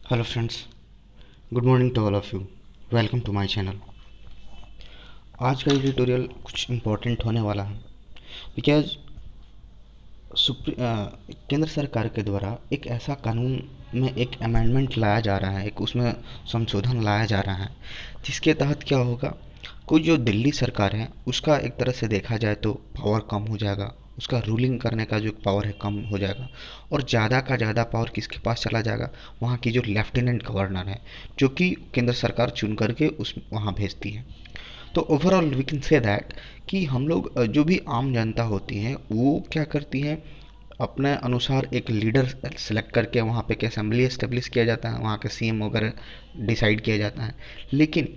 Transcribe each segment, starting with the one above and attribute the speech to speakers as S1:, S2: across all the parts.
S1: Hello friends, good morning to all of you. Welcome to my channel. आज का ये tutorial कुछ important होने वाला है बिकॉज केंद्र सरकार के द्वारा एक ऐसा कानून में एक अमेंडमेंट लाया जा रहा है, एक उसमें संशोधन लाया जा रहा है जिसके तहत क्या होगा, कोई जो दिल्ली सरकार है उसका एक तरह से देखा जाए तो पावर कम हो जाएगा, उसका रूलिंग करने का जो पावर है कम हो जाएगा और ज़्यादा का ज़्यादा पावर किसके पास चला जाएगा, वहाँ की जो लेफ्टिनेंट गवर्नर है जो कि केंद्र सरकार चुन करके उस वहाँ भेजती है। तो overall we can say that कि हम लोग जो भी आम जनता होती हैं वो क्या करती हैं, अपने अनुसार एक लीडर सेलेक्ट करके वहाँ पे एक असेंबली इस्टेब्लिश किया जाता है, वहाँ के सीएम वगैरह डिसाइड किया जाता है। लेकिन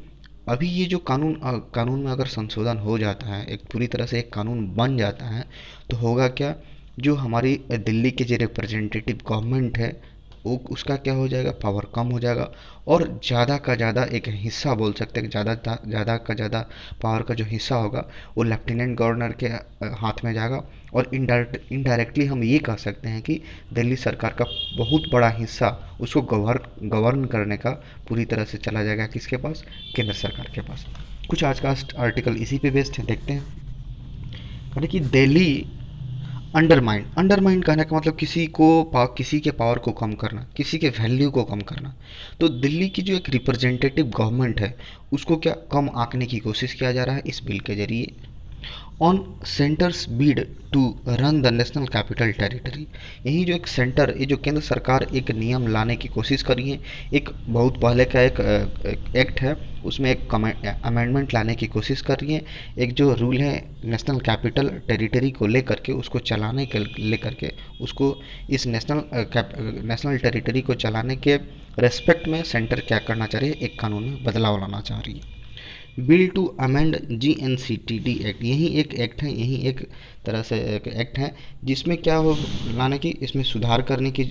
S1: अभी ये जो कानून में अगर संशोधन हो जाता है, एक पूरी तरह से एक कानून बन जाता है, तो होगा क्या, जो हमारी दिल्ली के जो रिप्रेजेंटेटिव गवर्नमेंट है वो उसका क्या हो जाएगा, पावर कम हो जाएगा और ज़्यादा का ज़्यादा एक हिस्सा बोल सकते हैं, ज़्यादा का ज़्यादा पावर का जो हिस्सा होगा वो लेफ्टिनेंट गवर्नर के हाथ में जाएगा। और इनडायरेक्टली हम ये कह सकते हैं कि दिल्ली सरकार का बहुत बड़ा हिस्सा उसको गवर्न करने का पूरी तरह से चला जाएगा किसके पास, केंद्र सरकार के पास। कुछ आज का आर्टिकल इसी पे बेस्ड है, देखते हैं। यानी कि दिल्ली अंडरमाइन अंडरमाइन कहने का मतलब किसी के पावर को कम करना, किसी के वैल्यू को कम करना। तो दिल्ली की जो एक रिप्रेजेंटेटिव गवर्नमेंट है उसको क्या कम आंकने की कोशिश किया जा रहा है इस बिल के जरिए। On centre's bid to run the national capital territory, यही जो एक सेंटर, ये जो केंद्र सरकार एक नियम लाने की कोशिश कर रही है, एक बहुत पहले का एक एक्ट है उसमें एक अमेंडमेंट लाने की कोशिश कर रही है। एक जो रूल है नेशनल कैपिटल टेरिटरी को लेकर के उसको चलाने के लेकर के उसको इस नेशनल टेरिटरी को चलाने के रेस्पेक्ट में सेंटर क्या करना चाह रही है, एक कानून में बदलाव लाना चाह रही है। Bill to amend GNCTD act, यही एक एक्ट है, यही एक तरह से एक एक्ट है जिसमें क्या हो लाने की, इसमें सुधार करने की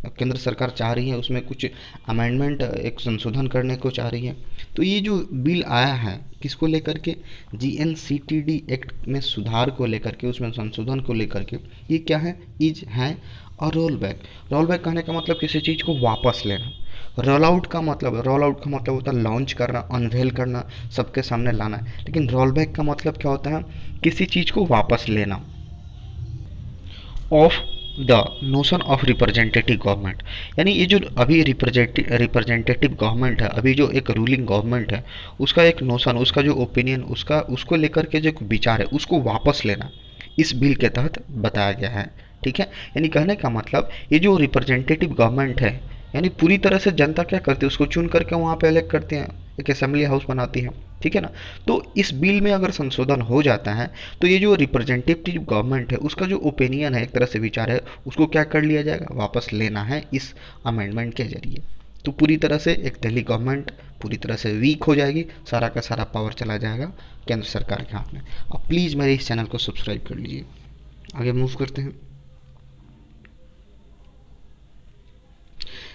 S1: केंद्र सरकार चाह रही है, उसमें कुछ अमेंडमेंट एक संशोधन करने को चाह रही है। तो ये जो बिल आया है किसको लेकर के, GNCTD एक्ट में सुधार को लेकर के, उसमें संशोधन को लेकर के, ये क्या है, इज है और रोल बैक। रोल बैक कहने का मतलब किसी चीज़ को वापस लेना। रोल आउट का मतलब होता है लॉन्च करना, अनवेल करना, सबके सामने लाना है। लेकिन रोल बैक का मतलब क्या होता है, किसी चीज़ को वापस लेना। Of the notion of representative government, यानी ये जो अभी रिप्रेजेंटेटिव गवर्नमेंट है, अभी जो एक रूलिंग गवर्नमेंट है, उसका एक नोशन, उसका जो ओपिनियन, उसको लेकर के जो विचार है उसको वापस लेना इस बिल के तहत बताया गया है। ठीक है, यानी कहने का मतलब ये जो रिप्रेजेंटेटिव गवर्नमेंट है, यानी पूरी तरह से जनता क्या करती है, उसको चुन करके वहाँ पे इलेक्ट करते हैं, एक असेंबली हाउस बनाती है। ठीक है ना। तो इस बिल में अगर संशोधन हो जाता है तो ये जो रिप्रेजेंटेटिव गवर्नमेंट है उसका जो ओपिनियन है, एक तरह से विचार है, उसको क्या कर लिया जाएगा, वापस लेना है इस अमेंडमेंट के जरिए। तो पूरी तरह से एक दिल्ली गवर्नमेंट पूरी तरह से वीक हो जाएगी, सारा का सारा पावर चला जाएगा केंद्र सरकार के हाथ में। आप प्लीज़ मेरे इस चैनल को सब्सक्राइब कर लीजिए। आगे मूव करते हैं।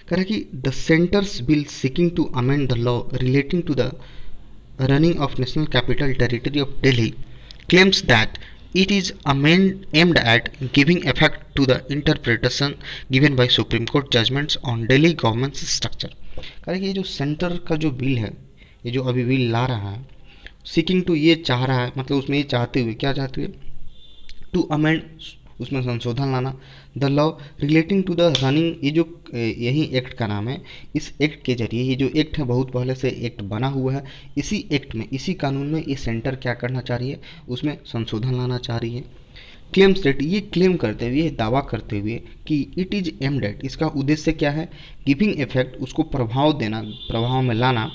S1: कह रहा है कि the centre's bill seeking to amend the law relating to the running of National Capital Territory of Delhi claims that it is aimed at giving effect to the interpretation given by Supreme Court judgments on Delhi government's structure। कह कि ये जो centre का जो bill है, ये जो अभी बिल ला रहा है, सीकिंग टू ये चाह रहा है, मतलब उसमें ये चाहते हुए, क्या चाहते हुए, टू अमेंड, उसमें संशोधन लाना, the law relating to the running, ये जो यही एक्ट का नाम है। इस एक्ट के जरिए, ये जो एक्ट है बहुत पहले से एक्ट बना हुआ है, इसी एक्ट में, इसी कानून में ये सेंटर क्या करना चाह रही है, उसमें संशोधन लाना चाह रही है। क्लेम स्टेट, ये क्लेम करते हुए, दावा करते हुए कि इट इज एम्ड एट, इसका उद्देश्य क्या है, गिविंग इफेक्ट, उसको प्रभाव देना, प्रभाव में लाना,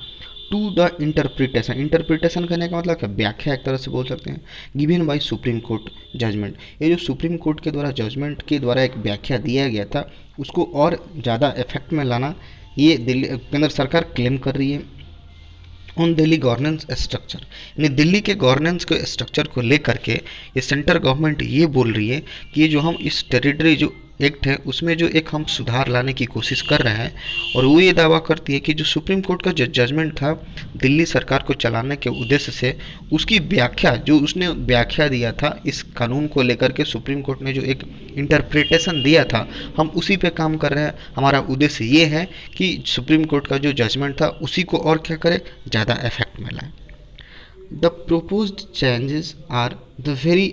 S1: टू द इंटरप्रिटेशन, इंटरप्रिटेशन करने का मतलब क्या, व्याख्या एक तरह से बोल सकते हैं, given by supreme court judgment, ये जो सुप्रीम कोर्ट के द्वारा जजमेंट के द्वारा एक व्याख्या दिया गया था उसको और ज़्यादा इफेक्ट में लाना, ये दिल्ली केंद्र सरकार क्लेम कर रही है। ऑन दिल्ली गवर्नेंस स्ट्रक्चर, यानी दिल्ली के गवर्नेंस के स्ट्रक्चर को लेकर के ये सेंटर गवर्नमेंट ये बोल रही है कि ये जो हम इस टेरिटरी जो एक्ट है उसमें जो एक हम सुधार लाने की कोशिश कर रहे हैं, और वो ये दावा करती है कि जो सुप्रीम कोर्ट का जो जजमेंट था दिल्ली सरकार को चलाने के उद्देश्य से, उसकी व्याख्या जो उसने व्याख्या दिया था इस कानून को लेकर के, सुप्रीम कोर्ट ने जो एक इंटरप्रिटेशन दिया था, हम उसी पे काम कर रहे हैं। हमारा उद्देश्य ये है कि सुप्रीम कोर्ट का जो जजमेंट था उसी को और क्या करें, ज़्यादा इफेक्ट में लाएं। The proposed changes are the very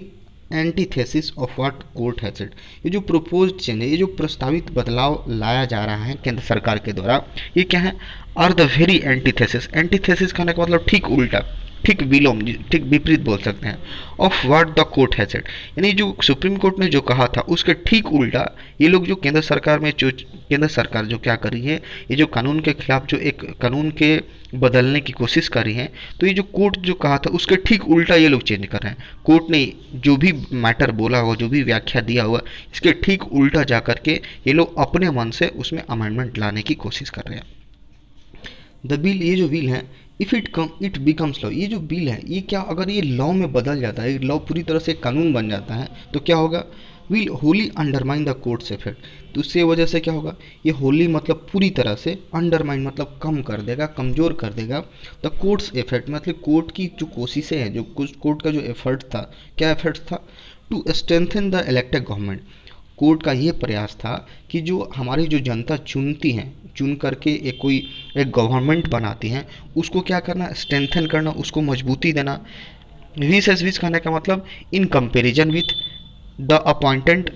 S1: antithesis of what court has said। ये जो proposed change है, ये जो प्रस्तावित बदलाव लाया जा रहा है केंद्र सरकार के द्वारा, ये क्या है, are the very antithesis. Antithesis कहने का मतलब ठीक उल्टा, ठीक विलोम, ठीक विपरीत बोल सकते हैं, of what the court has said. यानी जो सुप्रीम कोर्ट ने जो कहा था उसके ठीक उल्टा ये लोग जो केंद्र सरकार में जो केंद्र सरकार जो क्या कर रही है, ये जो कानून के खिलाफ जो एक कानून के बदलने की कोशिश कर रही है, तो ये जो कोर्ट जो कहा था उसके ठीक उल्टा ये लोग चेंज कर रहे हैं। कोर्ट ने जो भी मैटर बोला हुआ, जो भी व्याख्या दिया हुआ, इसके ठीक उल्टा जा कर के ये लोग अपने मन से उसमें अमेंडमेंट लाने की कोशिश कर रहे हैं। द बिल, ये जो बिल है, इफ़ इट बिकम्स लॉ, ये जो बिल है ये क्या, अगर ये लॉ में बदल जाता है, लॉ पूरी तरह से कानून बन जाता है, तो क्या होगा, will Holi undermine the courts effect. तो उससे वजह से क्या होगा, ये होली मतलब पूरी तरह से, अंडरमाइन मतलब कम कर देगा, कमज़ोर कर देगा, द कोर्ट्स इफेक्ट मतलब कोर्ट की जो कोशिशें हैं, जो कोर्ट का जो एफर्ट था, क्या एफर्ट था, to strengthen the elected government. Court का ये प्रयास था कि जो हमारी जो जनता चुनती हैं, चुन करके एक गवर्नमेंट बनाती हैं, उसको क्या करना, स्ट्रेंथन करना, उसको मजबूती देना। विस एज विस कहने का मतलब in comparison with the appointed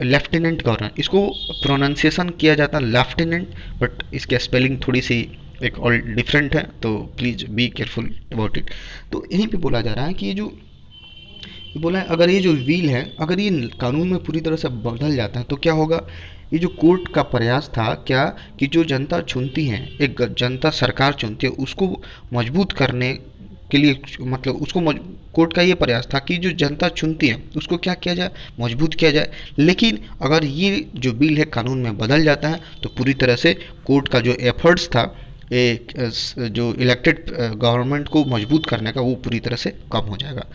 S1: lieutenant governor. इसको प्रोनाउंसिएशन किया जाता है लेफ्टिनेंट, बट इसके स्पेलिंग थोड़ी सी एक और डिफरेंट है, तो please be careful about it. तो यहीं पे बोला जा रहा है कि ये जो बोला है, अगर ये जो व्हील है, अगर ये कानून में पूरी तरह से बदल जाता है तो क्या होगा, ये जो कोर्ट का प्रयास था क्या, कि जो जनता चुनती है, एक जनता सरकार चुनती है, उसको मजबूत करने के लिए, मतलब उसको कोर्ट का ये प्रयास था कि जो जनता चुनती है उसको क्या किया जाए, मजबूत किया जाए। लेकिन अगर ये जो बिल है कानून में बदल जाता है तो पूरी तरह से कोर्ट का जो एफर्ट्स था एक जो इलेक्टेड गवर्नमेंट को मजबूत करने का, वो पूरी तरह से कम हो जाएगा।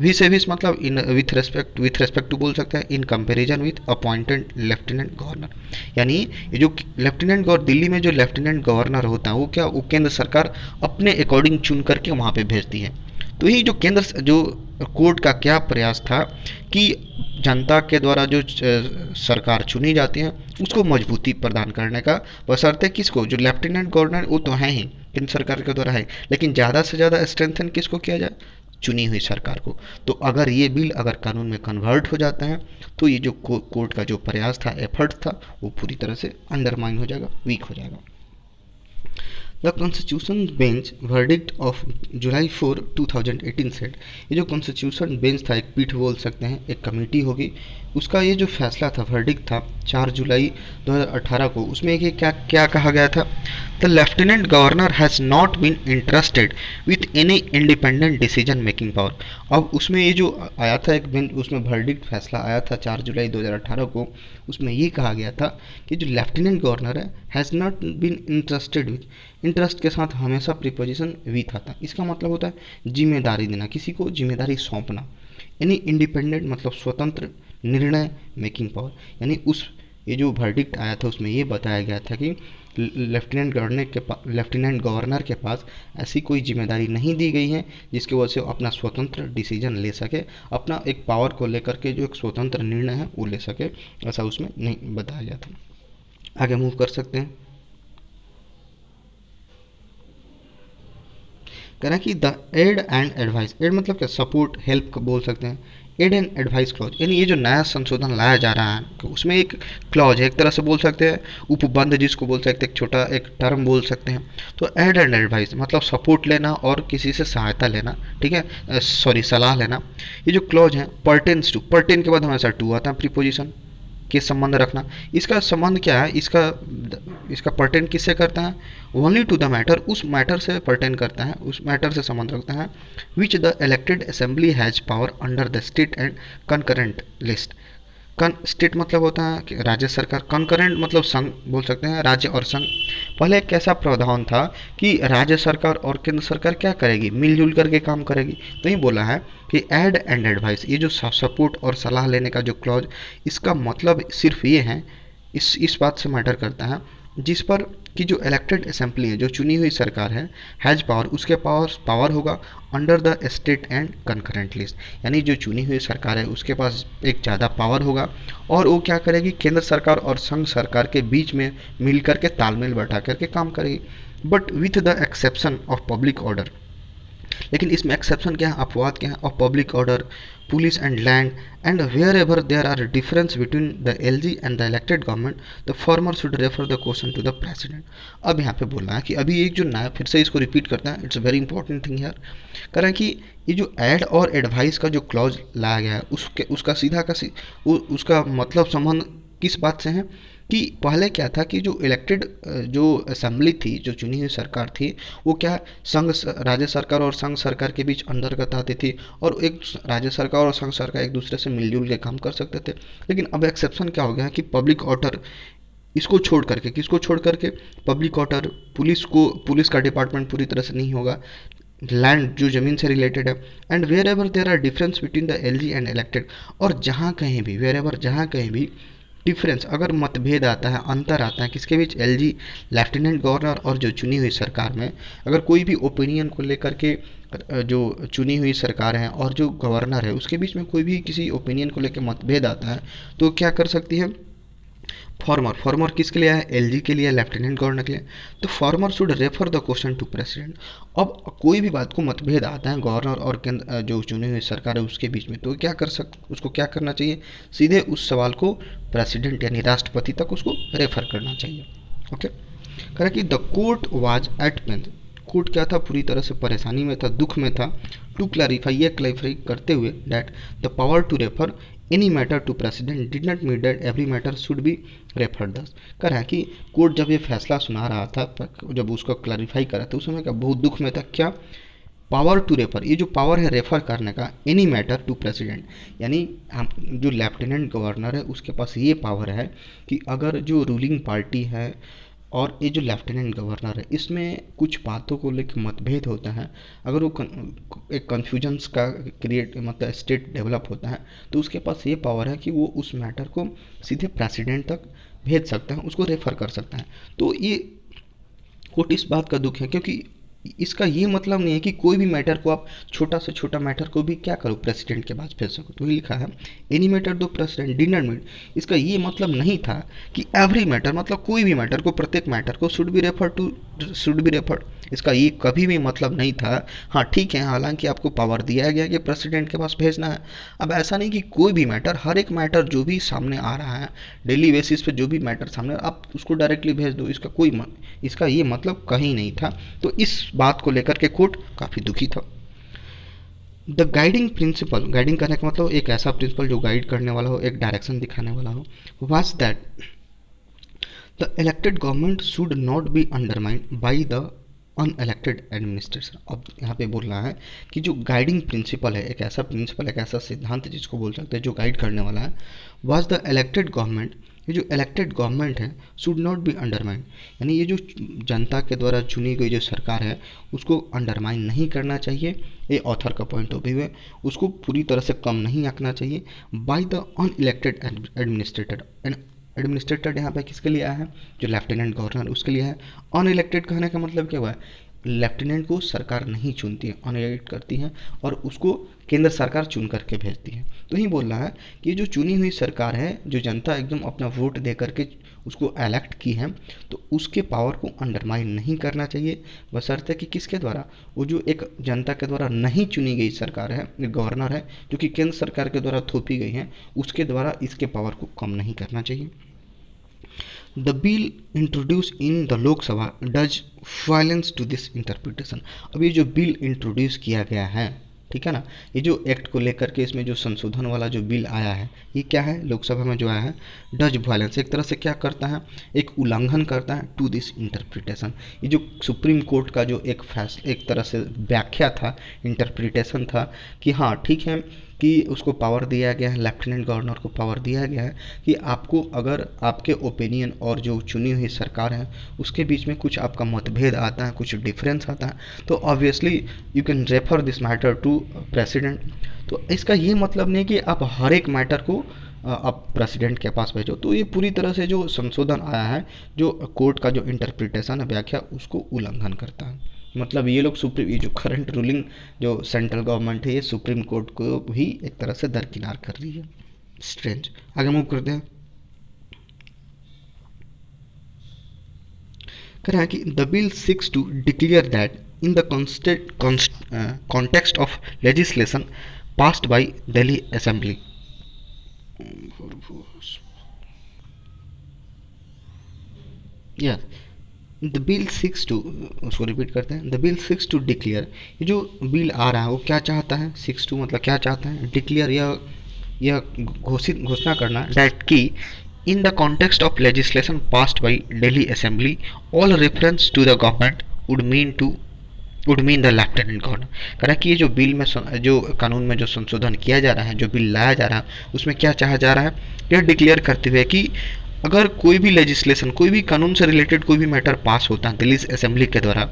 S1: विस एविस मतलब इन विथ रेस्पेक्ट टू बोल सकते हैं, in comparison with appointed lieutenant governor. यानी ये जो लेफ्टिनेंट गवर्नर, दिल्ली में जो लेफ्टिनेंट गवर्नर होता है वो क्या, वो केंद्र सरकार अपने अकॉर्डिंग चुन करके वहाँ पे भेजती है। तो ही जो जो कोर्ट का क्या प्रयास था कि जनता के द्वारा जो सरकार चुनी जाती है उसको मजबूती प्रदान करने का, बशर्ते किसको, जो लेफ्टिनेंट गवर्नर वो तो है ही केंद्र सरकार के द्वारा है, लेकिन ज़्यादा से ज़्यादा स्ट्रेंथन किसको किया जाए, चुनी हुई सरकार को। तो अगर ये बिल अगर कानून में कन्वर्ट हो जाता है तो ये जो कोर्ट का जो प्रयास था, एफर्ट था, वो पूरी तरह से अंडरमाइन हो जाएगा, वीक हो जाएगा। The constitution bench verdict of July 4 2018 set. ये जो कॉन्स्टिट्यूशन बेंच था, एक पीठ बोल सकते हैं, एक कमेटी होगी, उसका ये जो फैसला था, वर्डिक्ट था 4 जुलाई 2018 को, उसमें ये क्या क्या कहा गया था, the lieutenant governor has not been interested with any independent decision making power. अब उसमें ये जो आया था एक बेंच, उसमें वर्डिक्ट फैसला आया था 4 जुलाई 2018 को, उसमें ये कहा गया था कि जो लेफ्टिनेंट गवर्नर है, has not been interested with, interest के साथ हमेशा प्रीपोजिशन विथ आता है, इसका मतलब होता है जिम्मेदारी देना, किसी को जिम्मेदारी सौंपना। यानी इंडिपेंडेंट मतलब स्वतंत्र निर्णय मेकिंग पावर, यानी उस ये जो वर्डिक्ट आया था उसमें ये बताया गया था कि लेफ्टिनेंट गवर्नर के पास ऐसी कोई जिम्मेदारी नहीं दी गई है जिसकी वजह से वो अपना स्वतंत्र डिसीजन ले सके, अपना एक पावर को लेकर के जो एक स्वतंत्र निर्णय है वो ले सके, ऐसा उसमें नहीं बताया गया था। आगे मूव कर सकते हैं। कह रहा है कि the aid and advice, aid मतलब क्या, सपोर्ट, हेल्प बोल सकते हैं, एड एंड एडवाइस क्लॉज, यानी ये जो नया संशोधन लाया जा रहा है उसमें एक क्लॉज है, एक तरह से बोल सकते हैं उपबंध, जिसको बोल सकते हैं एक छोटा एक टर्म बोल सकते हैं। तो एड एंड एडवाइस मतलब सपोर्ट लेना और किसी से सहायता लेना, ठीक है, सॉरी सलाह लेना। ये जो क्लॉज है, पर्टेन्स टू, पर्टेन के बाद हमेशा टू आता है प्रीपोजिशन के संबंध रखना। इसका संबंध क्या है, इसका पर्टेन किससे करता है, ओनली टू द मैटर, उस मैटर से पर्टेन करता है, उस मैटर से संबंध रखता है, which the elected assembly has power under the state and concurrent list. State मतलब होता है कि राज्य सरकार, कॉन्करेंट मतलब संघ बोल सकते हैं, राज्य और संघ। पहले एक कैसा प्रावधान था कि राज्य सरकार और केंद्र सरकार क्या करेगी, मिलजुल करके काम करेगी। तो ये बोला है कि एड एंड एडवाइस, ये जो सपोर्ट और सलाह लेने का जो क्लॉज, इसका मतलब सिर्फ ये है, इस बात से मैटर करता है जिस पर कि जो इलेक्टेड असेंबली है, जो चुनी हुई सरकार है, हैज़ पावर, उसके पावर होगा under the state and concurrent list. यानी जो चुनी हुई सरकार है उसके पास एक ज़्यादा पावर होगा और वो क्या करेगी, केंद्र सरकार और संघ सरकार के बीच में मिल करके तालमेल बैठा करके काम करेगी, but with the exception of public order. लेकिन इसमें एक्सेप्शन क्या है, अपवाद क्या है, of public order, police and land, and wherever there are difference between the LG and the elected government, the former should refer the question to the president. अब यहाँ पे बोलना है कि अभी एक जो नया, फिर से इसको रिपीट करते हैं, it's a very important thing यार। कह रहे हैं कि ये जो एड और एडवाइस का जो क्लॉज लाया गया है उसका सीधा का उसका मतलब संबंध किस बात से है कि पहले क्या था कि जो इलेक्टेड जो असेंबली थी, जो चुनी हुई सरकार थी, वो क्या संघ राज्य सरकार और संघ सरकार के बीच अंतर्गत आती थी और एक राज्य सरकार और संघ सरकार एक दूसरे से मिलजुल के काम कर सकते थे। लेकिन अब एक्सेप्शन क्या हो गया कि पब्लिक ऑर्डर, इसको छोड़ करके, किसको छोड़ करके, पब्लिक ऑर्डर, पुलिस का डिपार्टमेंट पूरी तरह से नहीं होगा, लैंड जो ज़मीन से रिलेटेड है, and wherever there are difference between the LG and elected, और जहाँ कहीं भी, वेयर एवर जहाँ कहीं भी डिफरेंस, अगर मतभेद आता है, अंतर आता है किसके बीच, एलजी लेफ्टिनेंट गवर्नर और जो चुनी हुई सरकार में, अगर कोई भी ओपिनियन को लेकर के जो चुनी हुई सरकार है और जो गवर्नर है उसके बीच में कोई भी किसी ओपिनियन को लेकर मतभेद आता है, तो क्या कर सकती है, फॉर्मर किसके लिए है, एलजी के लिए, लेफ्टिनेंट गवर्नर के लिए, तो former should refer the question to president. अब कोई भी बात को मतभेद आता है गवर्नर और केंद्र जो चुनी हुई सरकार है उसके बीच में, तो क्या कर उसको क्या करना चाहिए, सीधे उस सवाल को प्रेसिडेंट यानी राष्ट्रपति तक उसको रेफर करना चाहिए। ओके, कह कि the court was at pain, court क्या था, पूरी तरह से परेशानी में था, दुख में था, टू क्लैरिफाई, ये क्लैरिफाई करते हुए that the power to refer any matter to president did not mean that every matter should be referred thus. कह रहा है कि कोर्ट जब ये फैसला सुना रहा था, जब उसको क्लैरिफाई करा था, उस समय का बहुत दुख में था, क्या, पावर टू रेफर, ये जो पावर है रेफर करने का, एनी मैटर टू प्रेसिडेंट, यानी हम जो लेफ्टिनेंट गवर्नर है उसके पास ये पावर है कि अगर जो रूलिंग पार्टी है और ये जो लेफ्टिनेंट गवर्नर है इसमें कुछ बातों को लेकर मतभेद होता है, अगर वो एक कन्फ्यूजन्स का क्रिएट मतलब स्टेट डेवलप होता है, तो उसके पास ये पावर है कि वो उस मैटर को सीधे प्रेसिडेंट तक भेज सकता है, उसको रेफर कर सकता है। तो ये कोर्ट इस बात का दुख है क्योंकि इसका ये मतलब नहीं है कि कोई भी मैटर को आप, छोटा से छोटा मैटर को भी क्या करो, प्रेसिडेंट के पास भेज सको। तो ये लिखा है एनी मैटर दो प्रेसिडेंट डिड नॉट मीन, इसका ये मतलब नहीं था कि एवरी मैटर, मतलब कोई भी मैटर को, प्रत्येक मैटर को शुड बी रेफर्ड, इसका ये कभी भी मतलब नहीं था। हाँ ठीक है, हालांकि आपको पावर दिया गया कि प्रेसिडेंट के पास भेजना है। अब ऐसा नहीं कि कोई भी मैटर, हर एक मैटर जो भी सामने आ रहा है डेली बेसिस पे, जो भी मैटर सामने आप उसको डायरेक्टली भेज दो, इसका ये मतलब कहीं नहीं था। तो इस बात को लेकर के कोर्ट काफ़ी दुखी था। द गाइडिंग प्रिंसिपल, गाइडिंग करने का मतलब एक ऐसा प्रिंसिपल जो गाइड करने वाला हो, एक डायरेक्शन दिखाने वाला हो, was that the elected government should not B undermined by the unelected administration. अब यहाँ पे बोल रहा है कि जो गाइडिंग प्रिंसिपल है, एक ऐसा प्रिंसिपल, एक ऐसा सिद्धांत जिसको बोल सकते हैं जो गाइड करने वाला है, वाज द इलेक्टेड गवर्नमेंट, ये जो इलेक्टेड गवर्नमेंट है शुड नॉट बी अंडरमाइन, यानी ये जो जनता के द्वारा चुनी गई जो सरकार है उसको अंडरमाइन नहीं करना चाहिए, ये ऑथर का पॉइंट ऑफ व्यू है, उसको पूरी तरह से कम नहीं आंकना चाहिए by the unelected administrator. Administrator यहाँ पे किसके लिए आया है, जो लेफ्टिनेंट गवर्नर उसके लिए है। अनइलेक्टेड कहने का मतलब क्या हुआ है, लेफ्टिनेंट को सरकार नहीं चुनती है, अनइलेक्ट करती है और उसको केंद्र सरकार चुन करके भेजती है। तो ही बोल रहा है कि जो चुनी हुई सरकार है, जो जनता एकदम अपना वोट दे करके उसको इलेक्ट की है, तो उसके पावर को अंडरमाइन नहीं करना चाहिए, बशर्ते कि किसके द्वारा, वो जो एक जनता के द्वारा नहीं चुनी गई सरकार है, गवर्नर है, जो कि केंद्र सरकार के द्वारा थोपी गई है, उसके द्वारा इसके पावर को कम नहीं करना चाहिए। The bill introduce in the Lok Sabha does violence to this interpretation. अब ये जो बिल इंट्रोड्यूस किया गया है, ठीक है ना, ये जो एक्ट को लेकर के इसमें जो संशोधन वाला जो बिल आया है, ये क्या है, लोकसभा में जो आया है, डज वायलेंस, एक तरह से क्या करता है, एक उल्लंघन करता है टू दिस इंटरप्रिटेशन। ये जो सुप्रीम कोर्ट का जो एक फैसला, एक तरह से व्याख्या था, इंटरप्रिटेशन था कि हाँ ठीक है कि कि उसको पावर दिया गया है, लेफ्टिनेंट गवर्नर को पावर दिया गया है कि आपको अगर आपके ओपिनियन और जो चुनी हुई सरकार है उसके बीच में कुछ आपका मतभेद आता है, कुछ डिफरेंस आता है, तो obviously you can refer this matter to president. तो इसका ये मतलब नहीं कि आप हर एक मैटर को आप प्रेसिडेंट के पास भेजो। तो ये पूरी तरह से जो संशोधन आया है, जो कोर्ट का जो इंटरप्रिटेशन है, व्याख्या, उसको उल्लंघन करता है। मतलब ये लोग सुप्रीम, ये जो करंट रूलिंग जो सेंट्रल गवर्नमेंट है, ये सुप्रीम कोर्ट को भी एक तरह से दरकिनार कर रही है। स्ट्रेंज। आगे मूव करते हैं। कह रहा है कि the bill seeks to declare that in the context of legislation passed by Delhi assembly. या द बिल सिक्स टू, उसको रिपीट करते हैं, the bill seeks to declare, ये जो बिल आ रहा है वो क्या चाहता है, सिक्स टू मतलब क्या चाहता है, डिक्लेयर, यह घोषणा करना दैट की in the context of legislation passed by Delhi assembly all reference to the government would mean the lieutenant governor. कह रहा है कि ये जो बिल में, जो कानून में जो संशोधन किया जा रहा है, जो बिल लाया जा रहा है, उसमें क्या चाहा जा रहा है, यह डिक्लेयर करते हुए कि अगर कोई भी लेजिस्लेशन, कोई भी कानून से रिलेटेड कोई भी मैटर पास होता है दिल्ली असेंबली के द्वारा,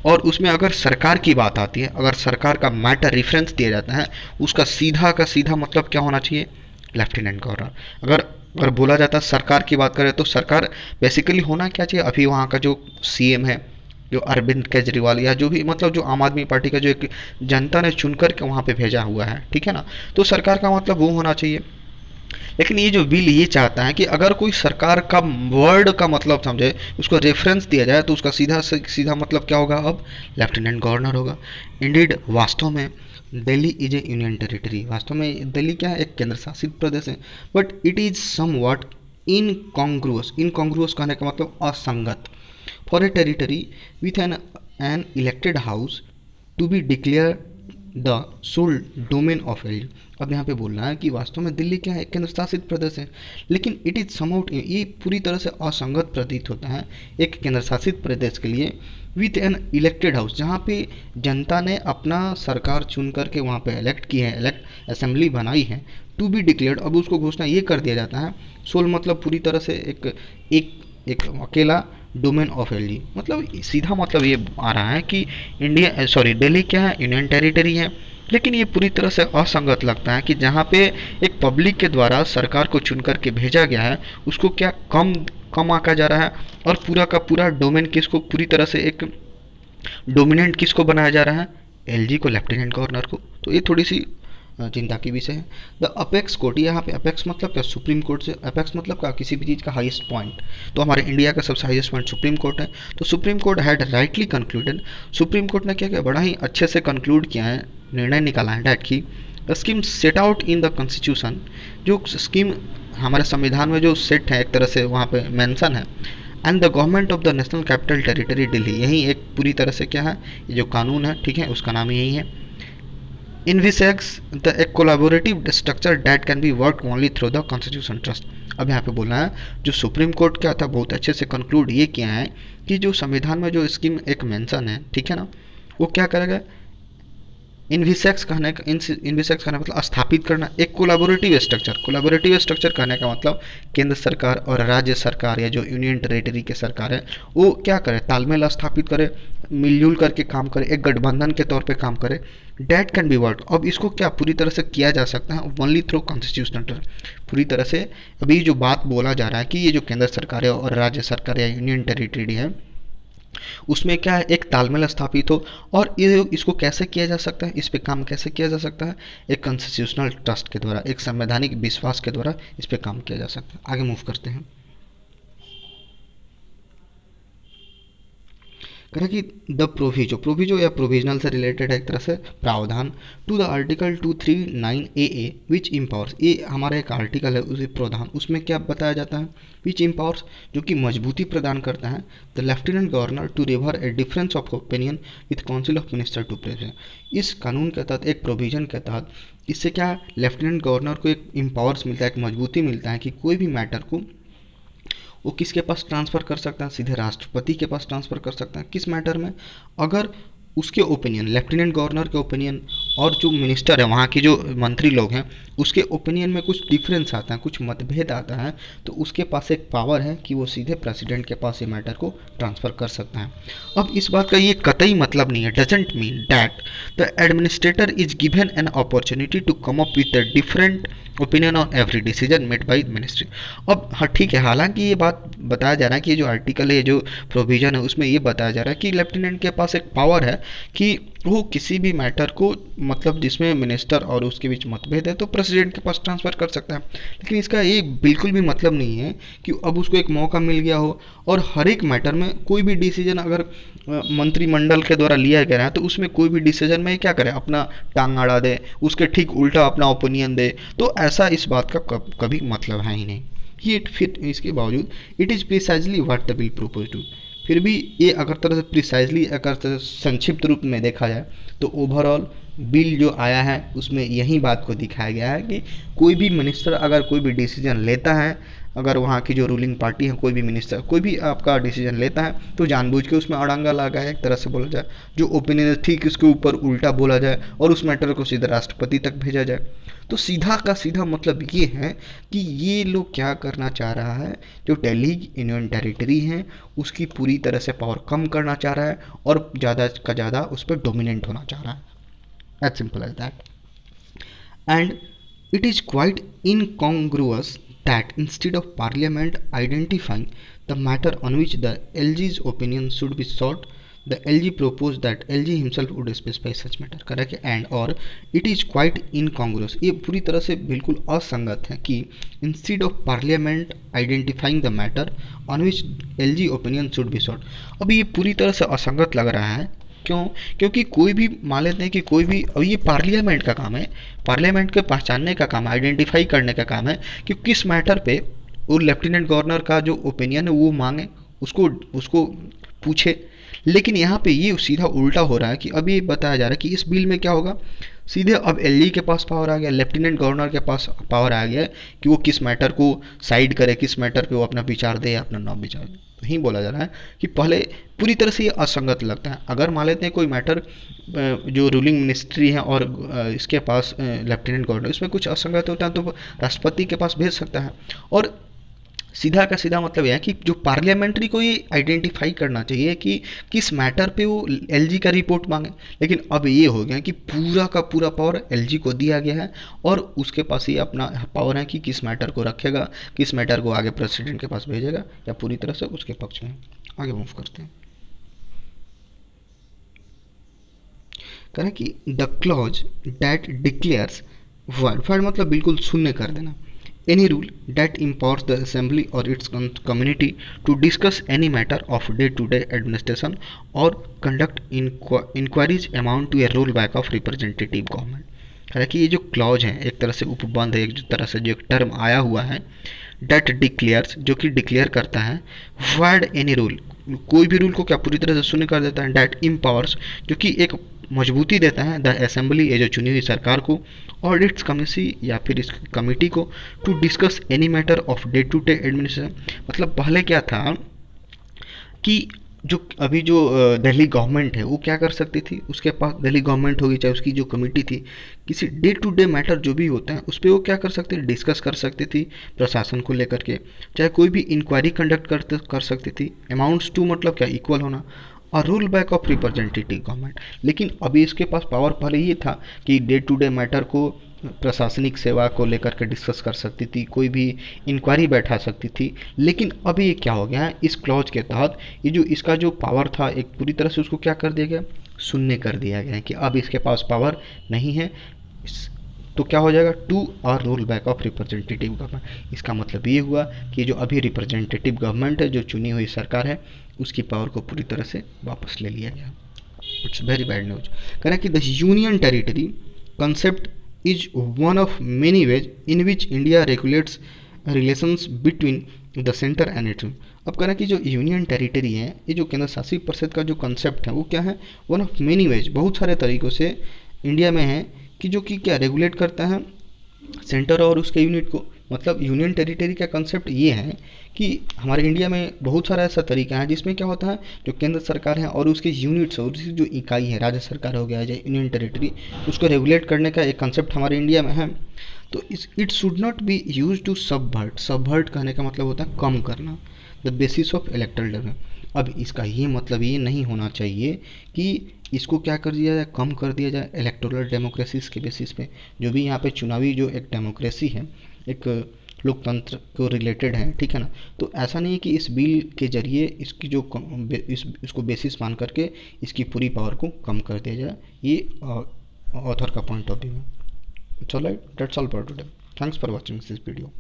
S1: और उसमें अगर सरकार की बात आती है, अगर सरकार का मैटर रेफरेंस दिया जाता है, उसका सीधा का सीधा मतलब क्या होना चाहिए, लेफ्टिनेंट गवर्नर। अगर अगर बोला जाता है सरकार की बात करें तो सरकार बेसिकली होना क्या चाहिए, अभी वहाँ का जो सीएम है, जो अरविंद केजरीवाल, या जो भी मतलब जो आम आदमी पार्टी का जो एक जनता ने चुनकर के वहाँ पे भेजा हुआ है, ठीक है ना, तो सरकार का मतलब वो होना चाहिए। लेकिन ये जो बिल ये चाहता है कि अगर कोई सरकार का वर्ड का मतलब समझे, उसको रेफरेंस दिया जाए, तो उसका सीधा से सीधा मतलब क्या होगा, अब लेफ्टिनेंट गवर्नर होगा। इंडीड, वास्तव में Delhi is A union territory, वास्तव में दिल्ली क्या है, एक केंद्र शासित प्रदेश है, but it is somewhat incongruous, incongruous कहने का मतलब असंगत, for a territory with an elected house to be declare the sole domain of L. अब यहाँ पे बोलना है कि वास्तव में दिल्ली क्या है, केंद्र शासित प्रदेश है, लेकिन इट इज समआउट, ये पूरी तरह से असंगत प्रतीत होता है एक केंद्र शासित प्रदेश के लिए, विथ एन इलेक्टेड हाउस, जहाँ पे जनता ने अपना सरकार चुन करके वहाँ पे इलेक्ट की है, इलेक्ट असेंबली बनाई है, टू बी डिक्लेयर्ड, अब उसको घोषणा ये कर दिया जाता है, सोल मतलब पूरी तरह से एक एक अकेला डोमेन ऑफ एल, मतलब सीधा मतलब ये आ रहा है कि इंडिया, सॉरी, दिल्ली क्या है, यूनियन टेरिटरी है, लेकिन ये पूरी तरह से असंगत लगता है कि जहाँ पे एक पब्लिक के द्वारा सरकार को चुन करके भेजा गया है, उसको क्या कम कम आंका जा रहा है, और पूरा का पूरा डोमेन किसको, पूरी तरह से एक डोमिनेंट किसको बनाया जा रहा है, एलजी को, लेफ्टिनेंट गवर्नर को। तो ये थोड़ी सी चिंता की विषय है। द अपेक्स कोर्ट, यहाँ पे अपेक्स मतलब क्या, सुप्रीम कोर्ट से, अपेक्स मतलब क्या, किसी भी चीज़ का हाईएस्ट पॉइंट, तो हमारे इंडिया का सबसे हाईएस्ट पॉइंट सुप्रीम कोर्ट है। तो supreme court had rightly concluded, supreme court ने क्या किया, बड़ा ही अच्छे से कंक्लूड किया है, निर्णय निकाला है डैट की the scheme set out in the constitution, जो स्कीम हमारे संविधान में जो सेट है, एक तरह से वहाँ पे मेंशन है, and the government of the national capital territory Delhi, यही एक पूरी तरह से क्या है, ये जो कानून है, ठीक है, उसका नाम यही है, envisages the a collaborative structure that can be worked only through the constitution trust। अब यहाँ पे बोलना है, जो सुप्रीम कोर्ट क्या था, बहुत अच्छे से कंक्लूड ये किया है कि जो संविधान में जो स्कीम एक मेंशन है, ठीक है ना, वो क्या करेगा, इन्विसेक्स कहने का, इन्विसेक्स कहने का मतलब स्थापित करना एक कोलाबोरेटिव स्ट्रक्चर, कोलाबोरेटिव स्ट्रक्चर कहने का मतलब केंद्र सरकार और राज्य सरकार या जो यूनियन टेरिटरी के सरकार है, वो क्या करे, तालमेल स्थापित करे, मिलजुल करके काम करे, एक गठबंधन के तौर पे काम करे, डैट कैन बी वर्क। अब इसको क्या पूरी तरह से किया जा सकता है, ओनली थ्रू कॉन्स्टिट्यूशनल, पूरी तरह से अभी जो बात बोला जा रहा है कि ये जो केंद्र सरकार है और राज्य सरकार या यूनियन टेरिटरी है, उसमें क्या है, एक तालमेल स्थापित हो, और ये इसको कैसे किया जा सकता है, इस पे काम कैसे किया जा सकता है, एक कॉन्स्टिट्यूशनल ट्रस्ट के द्वारा, एक संवैधानिक विश्वास के द्वारा इस पे काम किया जा सकता है। आगे मूव करते हैं। करें कि द प्रोविजो या प्रोविजनल से रिलेटेड है एक तरह से प्रावधान, to the article 239 A which empowers, ये हमारा एक आर्टिकल है, उसे प्रावधान, उसमें क्या बताया जाता है, विच इम्पावर्स, जो कि मजबूती प्रदान करता है द लेफ्टिनेंट गवर्नर टू रिवर a difference of opinion with council of minister to present. इस कानून के तहत, एक प्रोविजन के तहत, इससे क्या लेफ्टिनेंट गवर्नर को एक इम्पावर्स मिलता है, एक मजबूती मिलता है कि कोई भी मैटर को वो किसके पास ट्रांसफ़र कर सकता है, सीधे राष्ट्रपति के पास ट्रांसफ़र कर सकता है। किस मैटर में, अगर उसके ओपिनियन, लेफ्टिनेंट गवर्नर के ओपिनियन और जो मिनिस्टर है, वहाँ के जो मंत्री लोग हैं, उसके ओपिनियन में कुछ डिफरेंस आता है, कुछ मतभेद आता है, तो उसके पास एक पावर है कि वो सीधे प्रेसिडेंट के पास ये मैटर को ट्रांसफ़र कर सकता है। अब इस बात का ये कतई मतलब नहीं है, doesn't mean that the administrator is given an opportunity to come up with the different opinion on every decision made by ministry. अब हाँ ठीक है, हालांकि ये बात बताया जा रहा है कि ये जो आर्टिकल है, जो प्रोविज़न है, उसमें ये बताया जा रहा है कि लेफ्टिनेंट के पास एक पावर है कि वो किसी भी मैटर को, मतलब जिसमें मिनिस्टर और उसके बीच मतभेद है, तो प्रेसिडेंट के पास ट्रांसफ़र कर सकता है। लेकिन इसका ये बिल्कुल भी मतलब नहीं है कि अब उसको एक मौका मिल गया हो और हर एक मैटर में कोई भी डिसीजन अगर मंत्रिमंडल के द्वारा लिया गया है, तो उसमें कोई भी डिसीजन में क्या करे, अपना टांग अड़ा दे, उसके ठीक उल्टा अपना ओपिनियन दे। तो ऐसा इस बात का कभी मतलब है ही नहीं। ये फिर इसके बावजूद it is precisely what the bill propose to, फिर भी ये अगर तरह से प्रिसाइजली, अगर तरह से संक्षिप्त रूप में देखा जाए, तो ओवरऑल बिल जो आया है उसमें यही बात को दिखाया गया है कि कोई भी मिनिस्टर अगर कोई भी डिसीजन लेता है, अगर वहाँ की जो रूलिंग पार्टी है, कोई भी मिनिस्टर कोई भी आपका डिसीजन लेता है, तो जानबूझ के उसमें अड़ंगा लगाए, एक तरह से बोला जाए, जो ओपिनियन है ठीक उसके ऊपर उल्टा बोला जाए और उस मैटर को सीधा राष्ट्रपति तक भेजा जाए। तो सीधा का सीधा मतलब ये है कि ये लोग क्या करना चाह रहा है, जो दिल्ली यूनियन टेरिटरी है उसकी पूरी तरह से पावर कम करना चाह रहा है और ज़्यादा का ज़्यादा उस पर डोमिनेंट होना चाह रहा है। As simple as that. And it is quite incongruous that instead of Parliament identifying the matter on which the LG's opinion should be sought, the LG proposed that LG himself would specify such matter। Correct, and और it is quite इनकॉन्ग्रुअस, ये पूरी तरह से बिल्कुल असंगत है कि instead of parliament identifying the matter on which LG opinion should be sought. अब ये पूरी तरह से असंगत लग रहा है। क्यों? क्योंकि कोई भी मान लेते हैं कि कोई भी, अब ये पार्लियामेंट का काम है, पार्लियामेंट के पहचानने का काम है, आइडेंटिफाई करने का काम है कि किस मैटर पे वो लेफ्टिनेंट गवर्नर का जो ओपिनियन है वो मांगे, उसको उसको पूछे। लेकिन यहाँ पे ये सीधा उल्टा हो रहा है कि अभी बताया जा रहा है कि इस बिल में क्या होगा, सीधे अब एलजी के पास पावर आ गया, लेफ्टिनेंट गवर्नर के पास पावर आ गया कि वो किस मैटर को साइड करे, किस मैटर पे वो अपना विचार दे या अपना ना विचार दे। तो यही बोला जा रहा है कि पहले पूरी तरह से ये असंगत लगता है। अगर मान लेते हैं कोई मैटर जो रूलिंग मिनिस्ट्री है और इसके पास लेफ्टिनेंट गवर्नर, इसमें कुछ असंगत होता है तो राष्ट्रपति के पास भेज सकता है। और सीधा का सीधा मतलब यह है कि जो पार्लियामेंट्री को ये आइडेंटिफाई करना चाहिए कि किस मैटर पे वो एलजी का रिपोर्ट मांगे। लेकिन अब ये हो गया कि पूरा का पूरा पावर एलजी को दिया गया है और उसके पास ही अपना पावर है कि किस मैटर को रखेगा, किस मैटर को आगे प्रेसिडेंट के पास भेजेगा या पूरी तरह से उसके पक्ष में। आगे मूव करते हैं। करें कि the clause that declares, word मतलब बिल्कुल शून्य कर देना, any rule that empowers the assembly or its community to discuss any matter of day-to-day administration or conduct inquiries amount to a rollback of representative government। हालांकि ये जो clause है एक तरह से उपबंध है, एक तरह से जो एक टर्म आया हुआ है, डेट डिक्लेयर्स जो कि डिक्लेयर करता है, वर्ड एनी रूल कोई भी रूल को क्या पूरी तरह से शून्य कर देता है, डेट इम्पावर्स जो कि एक मजबूती देता है द असेंबली ये जो चुनी हुई सरकार को और इट्स कमिटी या फिर इस कमेटी को to discuss any matter of day to day administration. मतलब पहले क्या था कि जो अभी जो दिल्ली गवर्नमेंट है वो क्या कर सकती थी, उसके पास दिल्ली गवर्नमेंट होगी चाहे उसकी जो कमेटी थी, किसी डे टू डे मैटर जो भी होता है उस पर वो क्या कर सकती थी, डिस्कस कर सकती थी प्रशासन को लेकर के, चाहे कोई भी इंक्वायरी कंडक्ट कर सकती थी। अमाउंट्स टू मतलब क्या, इक्वल होना, और roll back of representative government. लेकिन अभी इसके पास पावर पहले ये था कि डे टू डे मैटर को प्रशासनिक सेवा को लेकर के डिस्कस कर सकती थी, कोई भी इंक्वायरी बैठा सकती थी। लेकिन अभी ये क्या हो गया है, इस क्लॉज के तहत ये जो इसका जो पावर था एक पूरी तरह से उसको क्या कर दिया गया, शून्य कर दिया गया है कि अब इसके पास पावर नहीं है। तो क्या हो जाएगा, टू और roll back of representative government. इसका मतलब ये हुआ कि जो अभी रिप्रेजेंटेटिव गवर्नमेंट है, जो चुनी हुई सरकार है, उसकी पावर को पूरी तरह से वापस ले लिया गया। It's very bad news. कह रहा है कि the union territory concept is one of many ways in which India regulates relations between the center and its। अब कह रहा है कि जो यूनियन टेरिटरी है, ये जो केंद्र शासित परिषद का जो कंसेप्ट है वो क्या है, वन ऑफ मेनी वेज, बहुत सारे तरीक़ों से इंडिया में है कि जो कि क्या रेगुलेट करता है सेंटर और उसके यूनिट को। मतलब यूनियन टेरिटरी का कंसेप्ट ये है कि हमारे इंडिया में बहुत सारा ऐसा तरीका है जिसमें क्या होता है, जो केंद्र सरकार है और उसके यूनिट्स और उसकी जो इकाई है, राज्य सरकार हो गया या यूनियन टेरिटरी, उसको रेगुलेट करने का एक कंसेप्ट हमारे इंडिया में है। तो इस it should not be use to subvert. Subvert कहने का मतलब होता है कम करना the basis of electoral development. अब इसका ये मतलब ये नहीं होना चाहिए कि इसको क्या कर दिया जाए, कम कर दिया जाए इलेक्टोरल डेमोक्रेसीज के बेसिस पे। जो भी यहाँ पे चुनावी जो एक डेमोक्रेसी है, एक लोकतंत्र को रिलेटेड है, ठीक है ना। तो ऐसा नहीं है कि इस बिल के जरिए इसकी जो इसको बेसिस मान करके इसकी पूरी पावर को कम कर दिया जाए, ये ऑथर का पॉइंट ऑफ व्यू है। चलो, that's all for today. Thanks for watching this video.